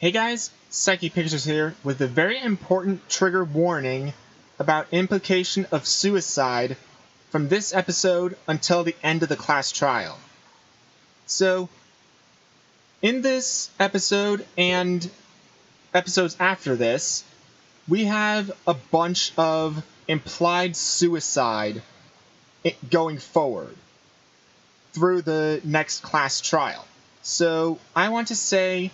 Hey guys, Psyche Pictures here with a very important trigger warning about implication of suicide from this episode until the end of the class trial. So, in this episode and episodes after this, we have a bunch of implied suicide going forward through the next class trial. So, I want to say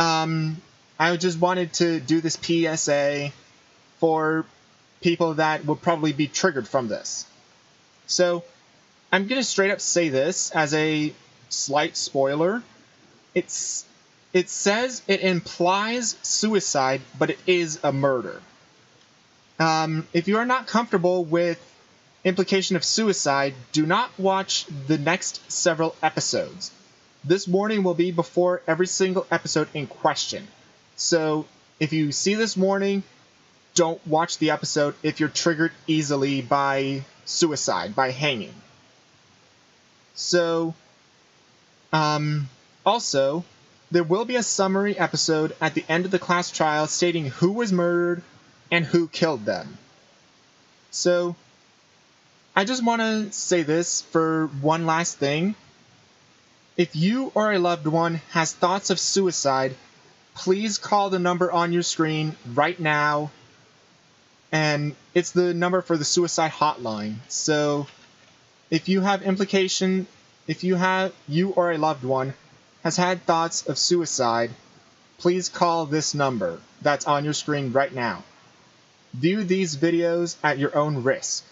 I just wanted to do this PSA for people that will probably be triggered from this. So, I'm going to straight up say this as a slight spoiler. It says it implies suicide, but it is a murder. If you are not comfortable with implication of suicide, do not watch the next several episodes. This warning will be before every single episode in question. So, if you see this warning, don't watch the episode if you're triggered easily by suicide, by hanging. So, also, there will be a summary episode at the end of the class trial stating who was murdered and who killed them. So, I just want to say this for one last thing. If you or a loved one has thoughts of suicide, please call the number on your screen right now. And it's the number for the suicide hotline. So if you have implication, if you or a loved one has had thoughts of suicide, please call this number that's on your screen right now. View these videos at your own risk.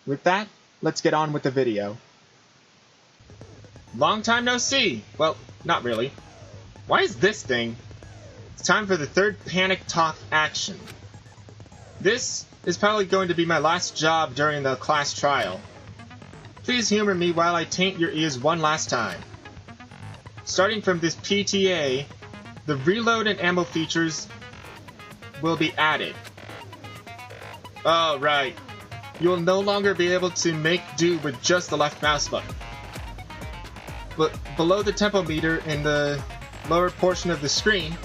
With that, let's get on with the video. Long time no see! Well, not really. Why is this thing? It's time for the third panic talk action. This is probably going to be my last job during the class trial. Please humor me while I taint your ears one last time. Starting from this PTA, the reload and ammo features will be added. Oh, right. You will no longer be able to make do with just the left mouse button. But below the tempo meter in the lower portion of the screen,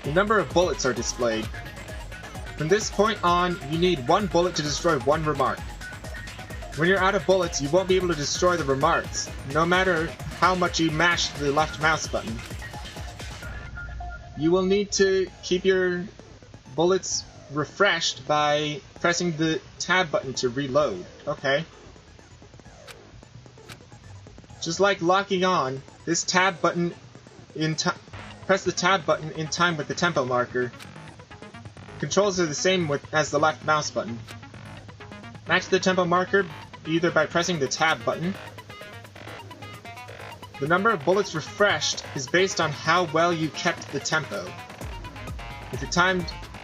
the number of bullets are displayed. From this point on, you need one bullet to destroy one remark. When you're out of bullets, you won't be able to destroy the remarks, no matter how much you mash the left mouse button. You will need to keep your bullets refreshed by pressing the tab button to reload. Okay. Just like locking on, this tab button press the tab button in time with the tempo marker. Controls are the same as the left mouse button. Match the tempo marker either by pressing the tab button. The number of bullets refreshed is based on how well you kept the tempo. If you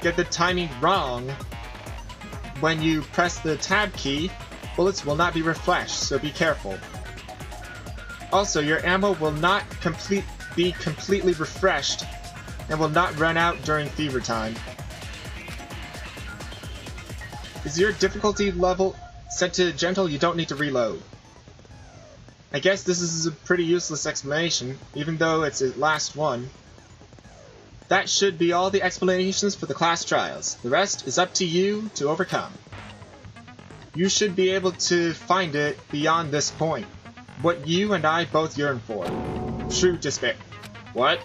get the timing wrong when you press the tab key, bullets will not be refreshed, so be careful. Also, your ammo will not be completely refreshed and will not run out during fever time. Is your difficulty level set to gentle? You don't need to reload. I guess this is a pretty useless explanation, even though it's the last one. That should be all the explanations for the class trials. The rest is up to you to overcome. You should be able to find it beyond this point. What you and I both yearn for. True despair. What?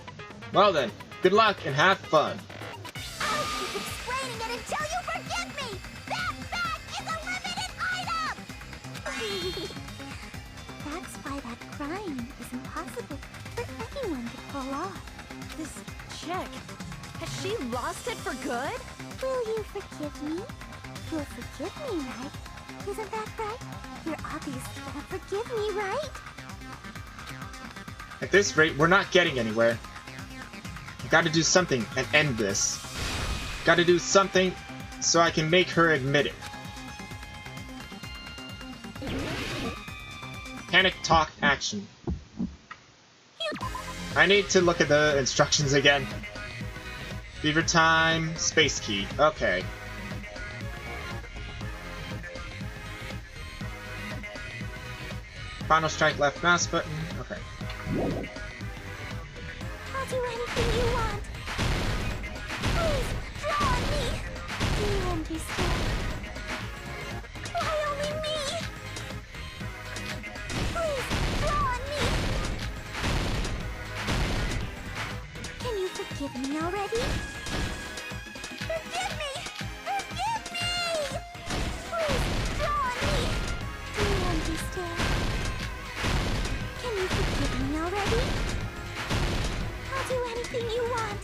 Well then, good luck and have fun. I'll keep explaining it until you forgive me! That bag is a limited item! That's why that crime is impossible for anyone to pull off. This chick, has she lost it for good? Will you forgive me? You'll forgive me, right? Isn't that right? You're obviously gonna forgive me, right? At this rate, we're not getting anywhere. I've got to do something and end this. Got to do something so I can make her admit it. Panic talk action. I need to look at the instructions again. Fever time, space key. Okay. Final strike left mouse button. Okay. I'll do anything you want. understand. Why only me? Please, draw on me. Can you forgive me already? Forgive me! Forgive me! Please, draw on me. Do you understand? Can you forgive me already? I'll do anything you want.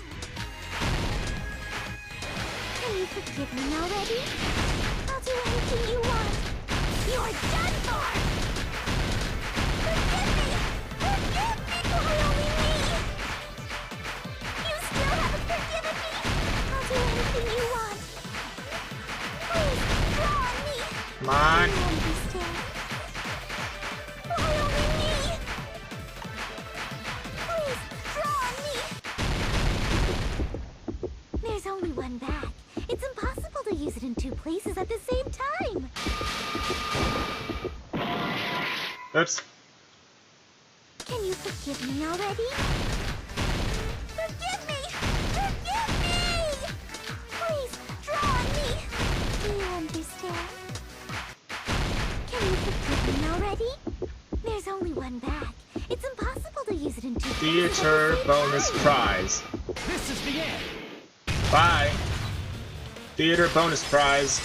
Can you forgive me already? I'll do anything you want. You're done for! Forgive me! Forgive me! Why only me? You still haven't forgiven me? I'll do anything you want. Please, draw on me. Come on. Do you understand? Why only me? Please, draw on me. There's only one bag. It's impossible to use it in two places at the same time. Oops. Can you forgive me already? Forgive me! Forgive me! Please, draw on me. Do you understand? Can you forgive me already? There's only one bag. It's impossible to use it in two places at the Theater same bonus time. prize. This is the end. Bye. Theater bonus prize.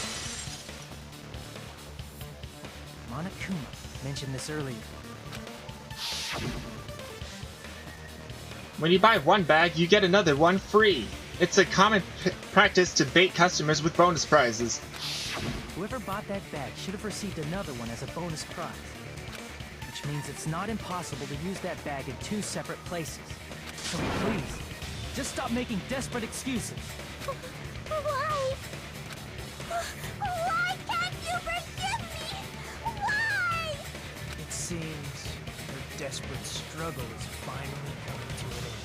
Monokuma mentioned this earlier. When you buy one bag, you get another one free. It's a common practice to bait customers with bonus prizes. Whoever bought that bag should have received another one as a bonus prize. Which means it's not impossible to use that bag in two separate places. So please, just stop making desperate excuses. Why? Why can't you forgive me? Why? It seems your desperate struggle is finally coming to an end.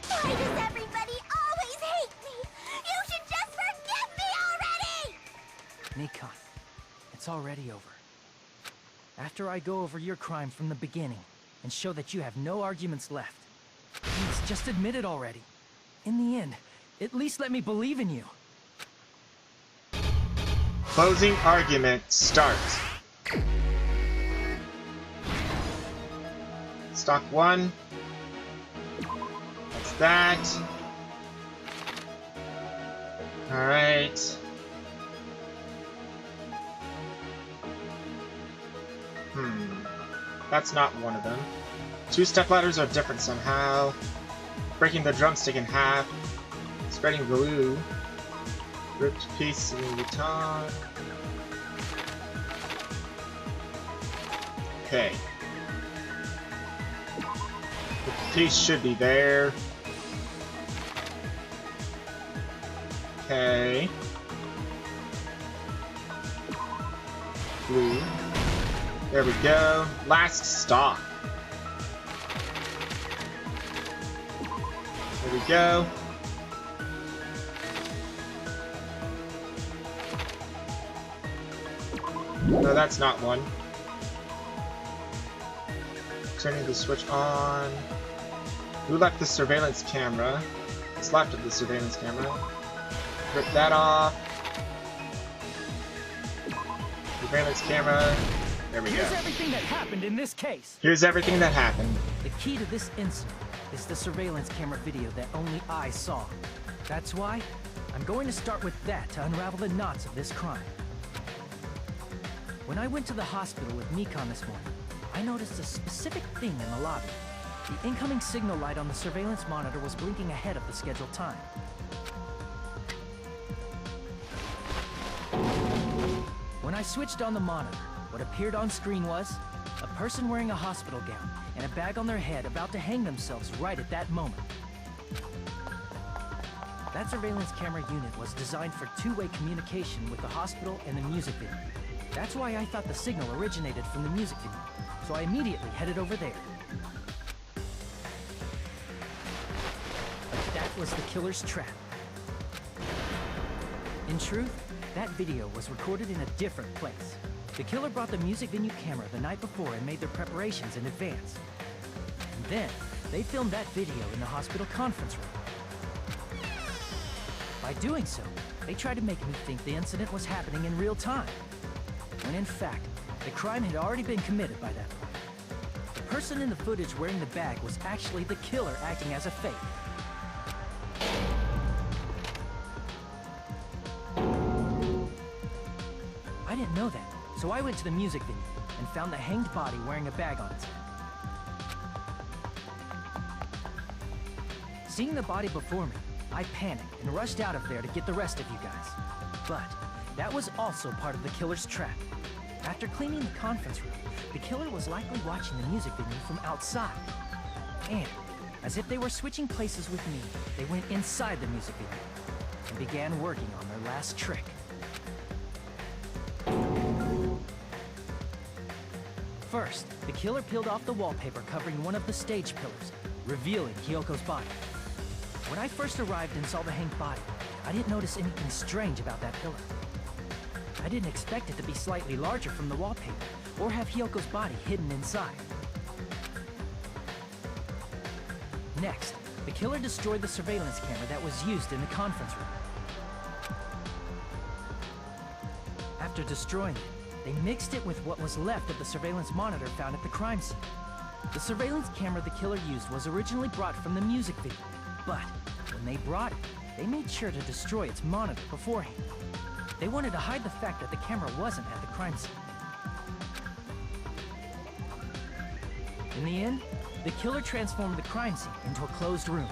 Why does everybody always hate me? You should just forgive me already! Nikon, it's already over. After I go over your crime from the beginning and show that you have no arguments left, please just admit it already. In the end, at least let me believe in you. Closing argument start. Stock 1. That's that. Alright. That's not one of them. 2 stepladders are different somehow. Breaking the drumstick in half. Spreading glue. Ripped piece of baton. Okay. The piece should be there. Okay. Glue. There we go. Last stop. There we go. No, that's not one. Turning the switch on. Who left the surveillance camera? What's left of the surveillance camera? Rip that off. Surveillance camera. There we go. Here's everything that happened in this case. Here's everything that happened. The key to this incident is the surveillance camera video that only I saw. That's why I'm going to start with that to unravel the knots of this crime. When I went to the hospital with Nikon this morning, I noticed a specific thing in the lobby. The incoming signal light on the surveillance monitor was blinking ahead of the scheduled time. When I switched on the monitor, what appeared on screen was a person wearing a hospital gown and a bag on their head about to hang themselves right at that moment. That surveillance camera unit was designed for two-way communication with the hospital and the music video. That's why I thought the signal originated from the music video, so I immediately headed over there. But that was the killer's trap. In truth, that video was recorded in a different place. The killer brought the music venue camera the night before and made their preparations in advance. And then, they filmed that video in the hospital conference room. By doing so, They tried to make me think the incident was happening in real time, when in fact, the crime had already been committed by that point. The person in the footage wearing the bag was actually the killer acting as a fake. I didn't know that, so I went to the music venue and found the hanged body wearing a bag on its head. Seeing the body before me, I panicked and rushed out of there to get the rest of you guys. But that was also part of the killer's trap. After cleaning the conference room, the killer was likely watching the music venue from outside. And, as if they were switching places with me, they went inside the music venue and began working on their last trick. First, the killer peeled off the wallpaper covering one of the stage pillars, revealing Hyoko's body. When I first arrived and saw the hanged body, I didn't notice anything strange about that pillar. I didn't expect it to be slightly larger from the wallpaper, or have Hyoko's body hidden inside. Next, the killer destroyed the surveillance camera that was used in the conference room. After destroying it, they mixed it with what was left of the surveillance monitor found at the crime scene. The surveillance camera the killer used was originally brought from the music video, but when they brought it, they made sure to destroy its monitor beforehand. They wanted to hide the fact that the camera wasn't at the crime scene. In the end, the killer transformed the crime scene into a closed room.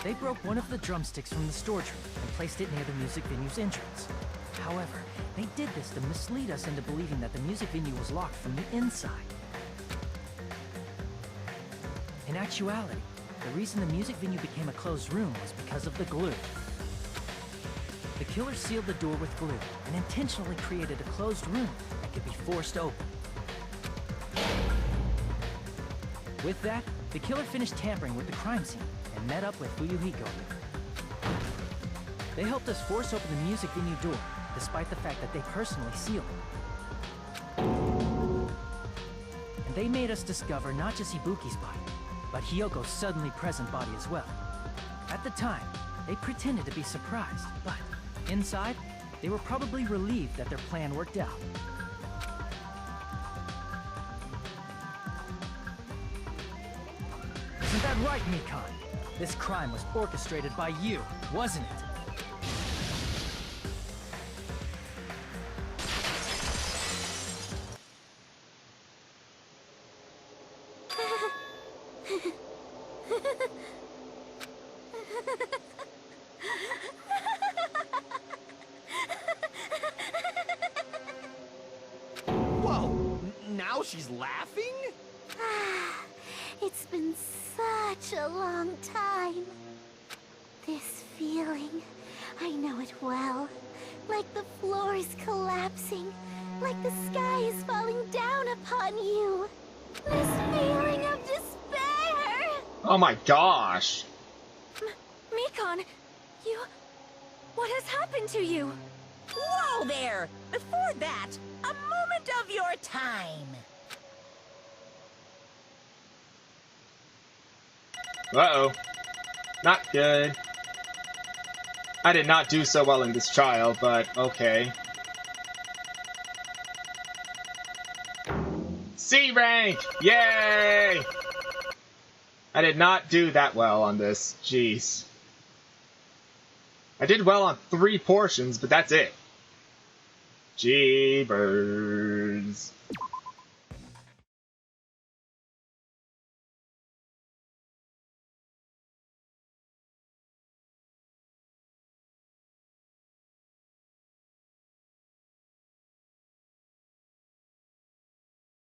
They broke one of the drumsticks from the storage room and placed it near the music venue's entrance. However, they did this to mislead us into believing that the music venue was locked from the inside. In actuality, the reason the music venue became a closed room was because of the glue. The killer sealed the door with glue and intentionally created a closed room that could be forced open. With that, the killer finished tampering with the crime scene and met up with Fuyuhiko. They helped us force open the music venue door, despite the fact that they personally sealed it. And they made us discover not just Ibuki's body, but Hyoko's suddenly present body as well. At the time, they pretended to be surprised, but inside, they were probably relieved that their plan worked out. Isn't that right, Mikon? This crime was orchestrated by you, wasn't it? Whoa! Now she's laughing? It's been such a long time. This feeling, I know it well. Like the floor is collapsing, like the sky is falling down upon you. This feeling of despair! Oh my gosh! Mikon, you... What has happened to you? Whoa there! Before that, a moment of your time. Uh-oh. Not good. I did not do so well in this trial, but okay. C rank! Yay! I did not do that well on this. Jeez. I did well on 3 portions, but that's it. Jeebers.